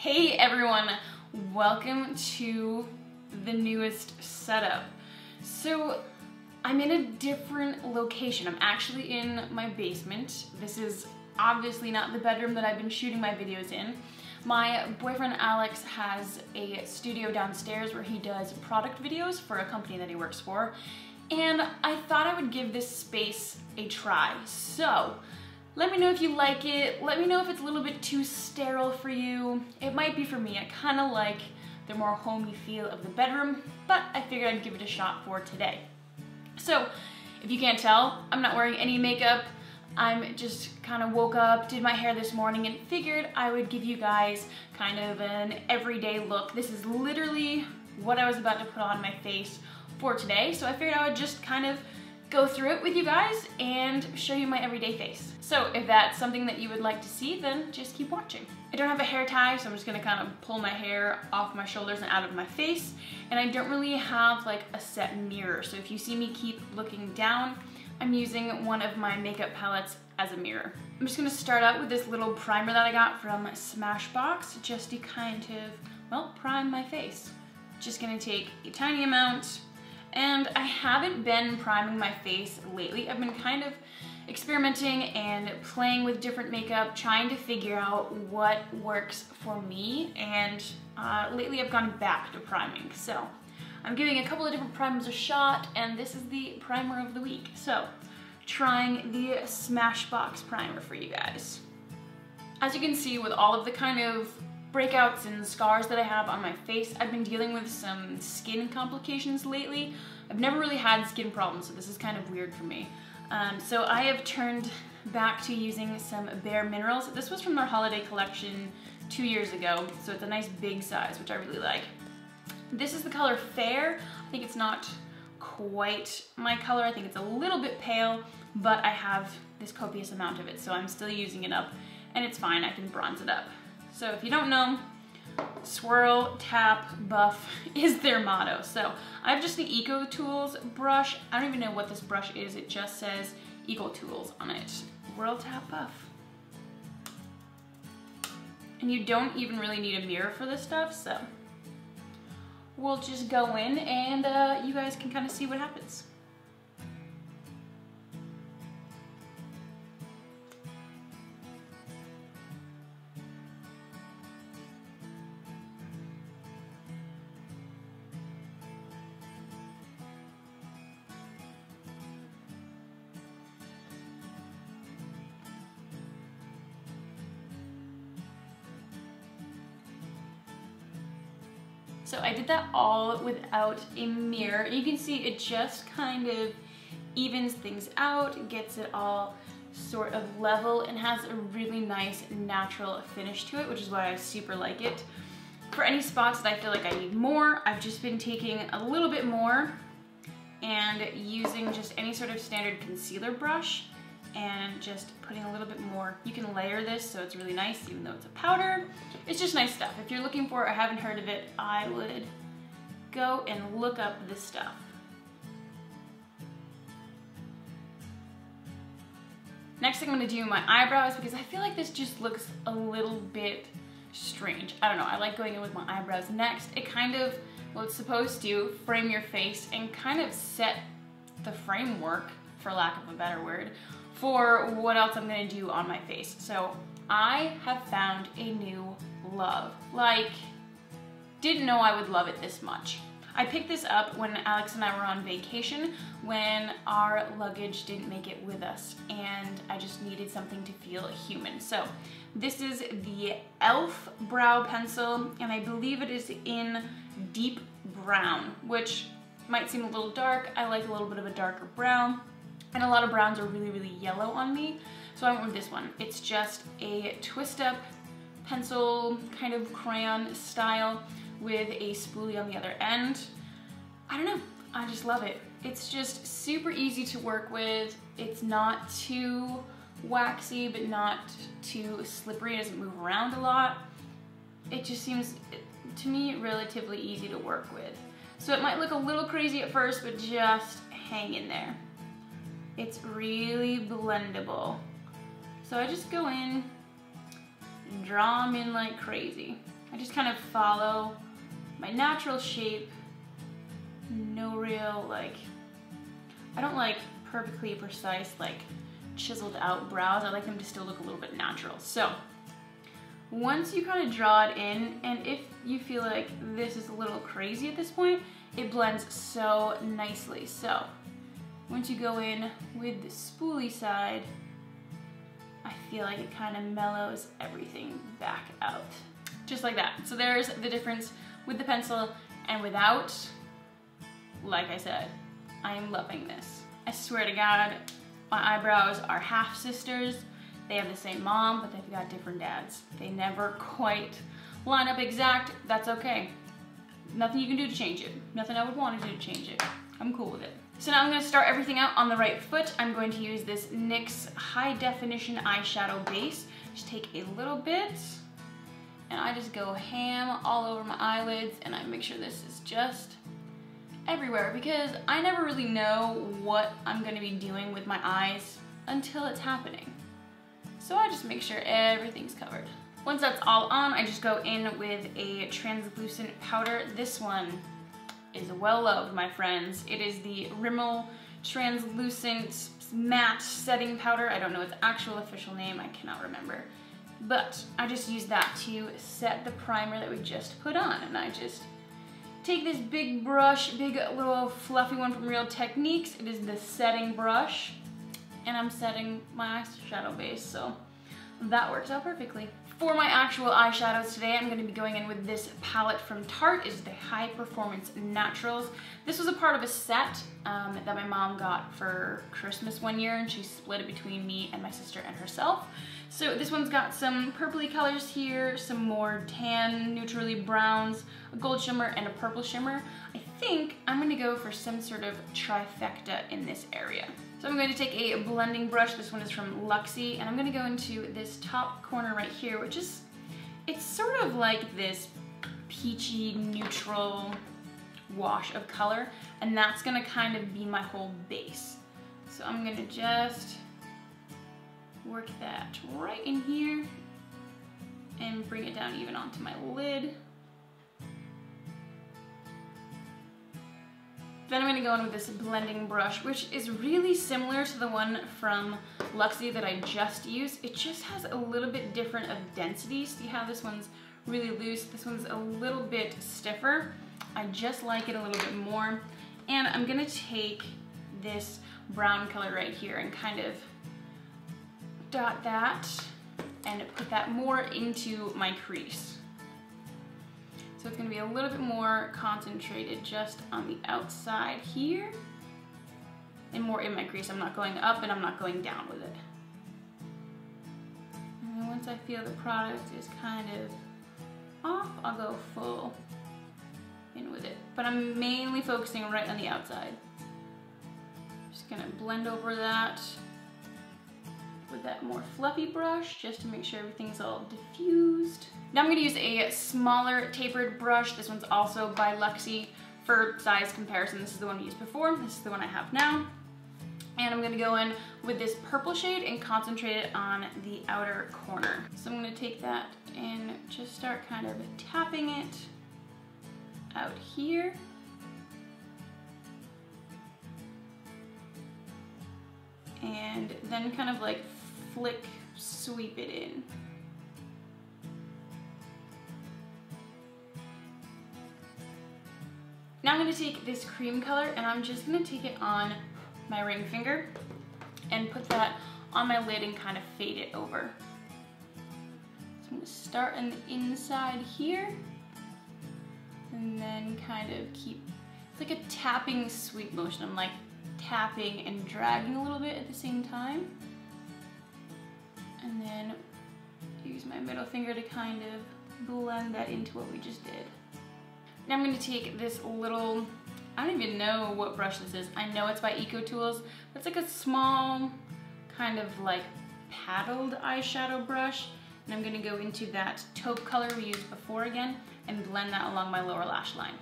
Hey everyone, welcome to the newest setup. So I'm in a different location. I'm actually in my basement. This is obviously not the bedroom that I've been shooting my videos in. My boyfriend Alex has a studio downstairs where he does product videos for a company that he works for, and I thought I would give this space a try. So let me know if you like it. Let me know if it's a little bit too sterile for you. It might be for me. I kind of like the more homey feel of the bedroom, but I figured I'd give it a shot for today. So if you can't tell, I'm not wearing any makeup. I'm just kind of woke up, did my hair this morning, and figured I would give you guys kind of an everyday look. This is literally what I was about to put on my face for today, so I figured I would just kind of go through it with you guys and show you my everyday face. So if that's something that you would like to see, then just keep watching. I don't have a hair tie, so I'm just gonna kind of pull my hair off my shoulders and out of my face, and I don't really have like a set mirror, so if you see me keep looking down, I'm using one of my makeup palettes as a mirror. I'm just gonna start out with this little primer that I got from Smashbox, just to kind of, well, prime my face. Just gonna take a tiny amount, and I haven't been priming my face lately. I've been kind of experimenting and playing with different makeup, trying to figure out what works for me, and lately I've gone back to priming. So I'm giving a couple of different primers a shot, and this is the primer of the week. So trying the Smashbox primer for you guys. As you can see, with all of the kind of breakouts and scars that I have on my face, I've been dealing with some skin complications lately. I've never really had skin problems, so this is kind of weird for me. So I have turned back to using some Bare Minerals. This was from their holiday collection 2 years ago, so it's a nice big size, which I really like. This is the color Fair. I think it's not quite my color. I think it's a little bit pale, but I have this copious amount of it, so I'm still using it up, and it's fine. I can bronze it up. So if you don't know, swirl, tap, buff is their motto. So I have just the Eco Tools brush. I don't even know what this brush is. It just says Eco Tools on it. Swirl, tap, buff. And you don't even really need a mirror for this stuff, so we'll just go in and you guys can kind of see what happens. So I did that all without a mirror. You can see it just kind of evens things out, gets it all sort of level, and has a really nice natural finish to it, which is why I super like it. For any spots that I feel like I need more, I've just been taking a little bit more and using just any sort of standard concealer brush and just putting a little bit more. You can layer this so it's really nice even though it's a powder. It's just nice stuff. If you're looking for it or haven't heard of it, I would go and look up this stuff. Next thing I'm gonna do my eyebrows, because I feel like this just looks a little bit strange. I don't know, I like going in with my eyebrows next. It kind of, well, it's supposed to frame your face and kind of set the framework, for lack of a better word, for what else I'm gonna do on my face. So I have found a new love. Like, didn't know I would love it this much. I picked this up when Alex and I were on vacation, when our luggage didn't make it with us, and I just needed something to feel human. So this is the e.l.f. brow pencil, and I believe it is in deep brown, which might seem a little dark. I like a little bit of a darker brown. And a lot of browns are really, really yellow on me, so I went with this one. It's just a twist-up pencil, kind of crayon style, with a spoolie on the other end. I don't know, I just love it. It's just super easy to work with. It's not too waxy, but not too slippery. It doesn't move around a lot. It just seems, to me, relatively easy to work with. So it might look a little crazy at first, but just hang in there. It's really blendable. So I just go in draw them in like crazy. I just kind of follow my natural shape. No real, like, I don't like perfectly precise, like chiseled out brows. I like them to still look a little bit natural. So once you kind of draw it in, and if you feel like this is a little crazy at this point, it blends so nicely. So once you go in with the spoolie side, I feel like it kind of mellows everything back out. Just like that. So there's the difference with the pencil and without. Like I said, I am loving this. I swear to God, my eyebrows are half sisters. They have the same mom, but they've got different dads. They never quite line up exact. That's okay. Nothing you can do to change it. Nothing I would want to do to change it. I'm cool with it. So now I'm going to start everything out on the right foot. I'm going to use this NYX high definition eyeshadow base. Just take a little bit and I just go ham all over my eyelids, and I make sure this is just everywhere because I never really know what I'm going to be doing with my eyes until it's happening. So I just make sure everything's covered. Once that's all on, I just go in with a translucent powder. This one is well loved, my friends. It is the Rimmel Translucent Matte Setting Powder. I don't know its actual official name, I cannot remember. But I just use that to set the primer that we just put on. And I just take this big brush, big little fluffy one from Real Techniques. It is the setting brush. And I'm setting my eyeshadow base, so that works out perfectly. For my actual eyeshadows today, I'm going to be going in with this palette from Tarte. It's the High Performance Naturals. This was a part of a set that my mom got for Christmas one year, and she split it between me and my sister and herself. So this one's got some purpley colors here, some more tan, neutrally browns, a gold shimmer, and a purple shimmer. I think I'm going to go for some sort of trifecta in this area. So I'm going to take a blending brush. This one is from Luxie, and I'm going to go into this top corner right here, which is, it's sort of like this peachy neutral wash of color, and that's going to kind of be my whole base. So I'm going to just work that right in here and bring it down even onto my lid. Then I'm going to go in with this blending brush, which is really similar to the one from Luxie that I just used. It just has a little bit different of density. See how this one's really loose? This one's a little bit stiffer. I just like it a little bit more. And I'm going to take this brown color right here and kind of dot that and put that more into my crease. So it's going to be a little bit more concentrated just on the outside here and more in my crease. I'm not going up and I'm not going down with it. And then once I feel the product is kind of off, I'll go full in with it. But I'm mainly focusing right on the outside. Just going to blend over that with that more fluffy brush just to make sure everything's all diffused. Now I'm going to use a smaller tapered brush. This one's also by Luxie. For size comparison, this is the one we used before. This is the one I have now. And I'm going to go in with this purple shade and concentrate it on the outer corner. So I'm going to take that and just start kind of tapping it out here. And then kind of like sweep it in. Now I'm going to take this cream color and I'm just going to take it on my ring finger and put that on my lid and kind of fade it over. So I'm going to start on the inside here and then kind of keep, it's like a tapping sweep motion. I'm like tapping and dragging a little bit at the same time. And then use my middle finger to kind of blend that into what we just did. Now I'm going to take this little, I don't even know what brush this is. I know it's by EcoTools, but it's like a small kind of like paddled eyeshadow brush. And I'm going to go into that taupe color we used before again and blend that along my lower lash line.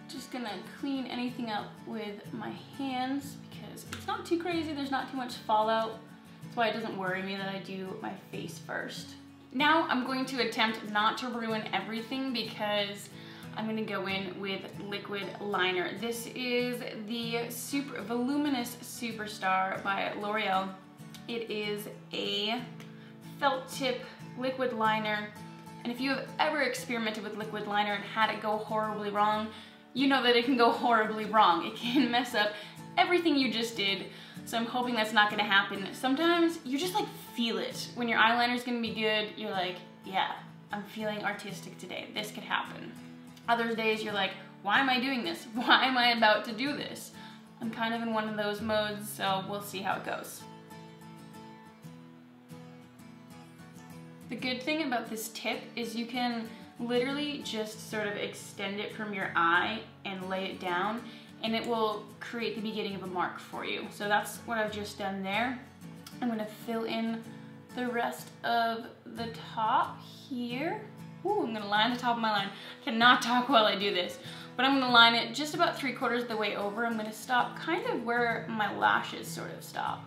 Just gonna clean anything up with my hands because because it's not too crazy, there's not too much fallout. That's why it doesn't worry me that I do my face first. Now I'm going to attempt not to ruin everything because I'm gonna go in with liquid liner. This is the Super Voluminous Superstar by L'Oreal. It is a felt tip liquid liner. And if you have ever experimented with liquid liner and had it go horribly wrong, you know that it can go horribly wrong. It can mess up everything you just did. So I'm hoping that's not gonna happen. Sometimes you just like feel it. When your eyeliner's gonna be good, you're like, yeah, I'm feeling artistic today. This could happen. Other days you're like, why am I doing this? Why am I about to do this? I'm kind of in one of those modes, so we'll see how it goes. The good thing about this tip is you can literally just sort of extend it from your eye and lay it down, and it will create the beginning of a mark for you. So that's what I've just done there. I'm gonna fill in the rest of the top here. Ooh, I'm gonna line the top of my line. I cannot talk while I do this, but I'm gonna line it just about 3/4 of the way over. I'm gonna stop kind of where my lashes sort of stop.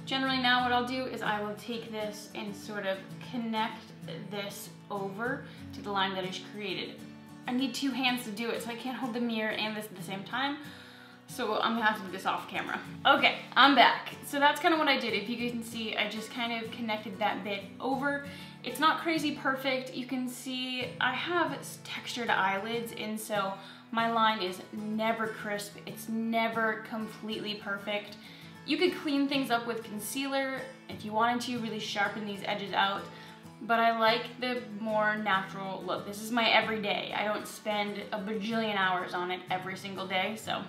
Generally now what I'll do is I will take this and sort of connect this over to the line that is created. I need 2 hands to do it, so I can't hold the mirror and this at the same time. So I'm gonna have to do this off camera. Okay, I'm back. So that's kind of what I did. If you can see, I just kind of connected that bit over. It's not crazy perfect. You can see I have textured eyelids, and so my line is never crisp. It's never completely perfect. You could clean things up with concealer if you wanted to, really sharpen these edges out, but I like the more natural look. This is my everyday. I don't spend a bajillion hours on it every single day, so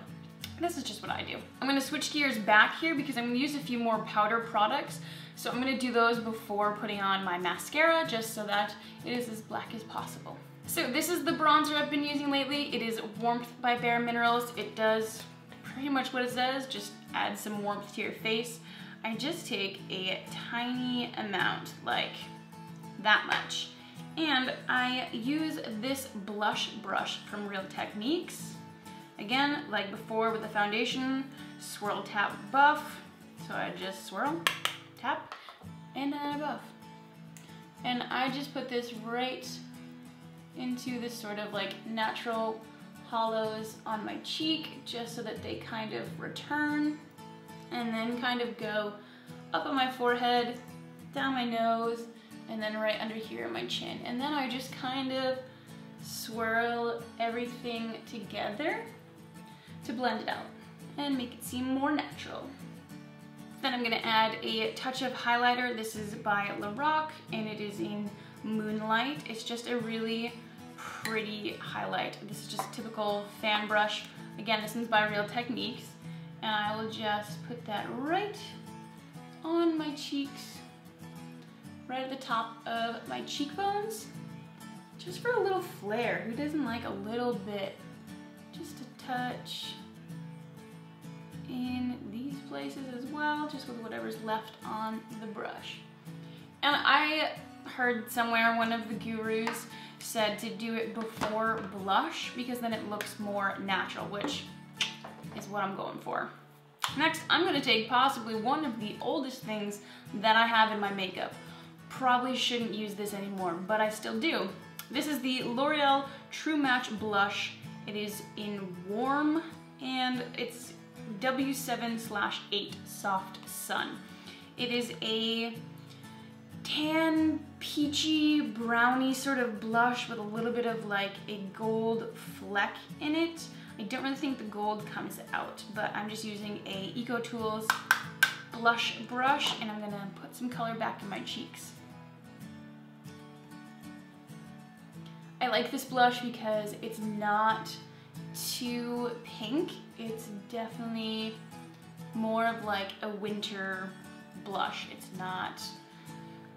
this is just what I do. I'm gonna switch gears back here because I'm gonna use a few more powder products. So I'm gonna do those before putting on my mascara, just so that it is as black as possible. So this is the bronzer I've been using lately. It is Warmth by Bare Minerals. It does pretty much what it says, just add some warmth to your face. I just take a tiny amount, like that much. And I use this blush brush from Real Techniques. Again, like before with the foundation, swirl, tap, buff. So I just swirl, tap, and then I buff. And I just put this right into this sort of like natural hollows on my cheek, just so that they kind of return, and then kind of go up on my forehead, down my nose, and then right under here in my chin. And then I just kind of swirl everything together to blend it out and make it seem more natural. Then I'm gonna add a touch of highlighter. This is by Lorac, and it is in Moonlight. It's just a really pretty highlight. This is just a typical fan brush. Again, this one's by Real Techniques, and I will just put that right on my cheeks, right at the top of my cheekbones, just for a little flare. Who doesn't like a little bit? Just a touch in these places as well, just with whatever's left on the brush. And I heard somewhere one of the gurus said to do it before blush because then it looks more natural, which is what I'm going for. Next, I'm gonna take possibly one of the oldest things that I have in my makeup. Probably shouldn't use this anymore, but I still do. This is the L'Oreal True Match Blush. It is in Warm, and it's W7/8 Soft Sun. It is a tan, peachy, browny sort of blush with a little bit of like a gold fleck in it. I don't really think the gold comes out, but I'm just using a Eco Tools blush brush, and I'm gonna put some color back in my cheeks. I like this blush because it's not too pink. It's definitely more of like a winter blush. It's not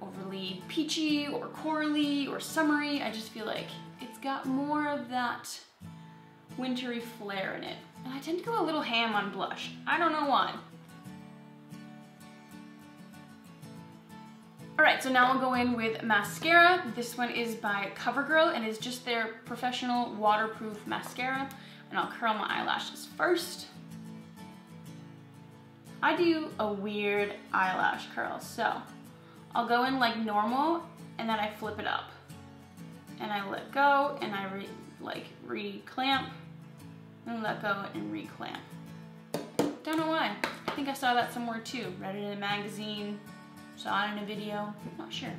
overly peachy or corally or summery. I just feel like it's got more of that wintry flair in it. And I tend to go a little ham on blush. I don't know why. Alright, so now I'll go in with mascara. This one is by CoverGirl and is just their professional waterproof mascara. And I'll curl my eyelashes first. I do a weird eyelash curl, so I'll go in like normal and then I flip it up. And I let go and I re-clamp and let go and re-clamp. Don't know why. I think I saw that somewhere too. Read it in a magazine, saw it in a video, not sure.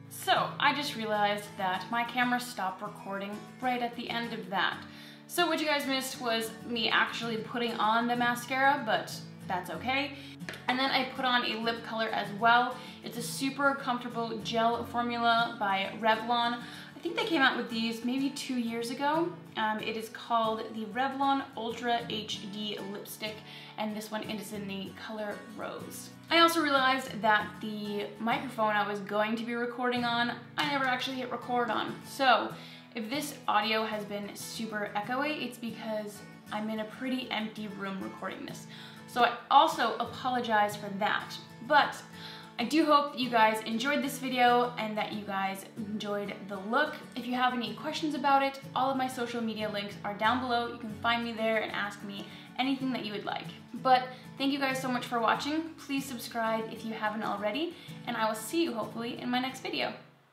So I just realized that my camera stopped recording right at the end of that. So what you guys missed was me actually putting on the mascara, but that's okay. And then I put on a lip color as well. It's a super comfortable gel formula by Revlon. I think they came out with these maybe 2 years ago. It is called the Revlon Ultra HD Lipstick, and this one is in the color Rose. I also realized that the microphone I was going to be recording on, I never actually hit record on. So if this audio has been super echoey, it's because I'm in a pretty empty room recording this. So I also apologize for that. But I do hope that you guys enjoyed this video and that you guys enjoyed the look. If you have any questions about it, all of my social media links are down below. You can find me there and ask me anything that you would like. But thank you guys so much for watching. Please subscribe if you haven't already, and I will see you hopefully in my next video.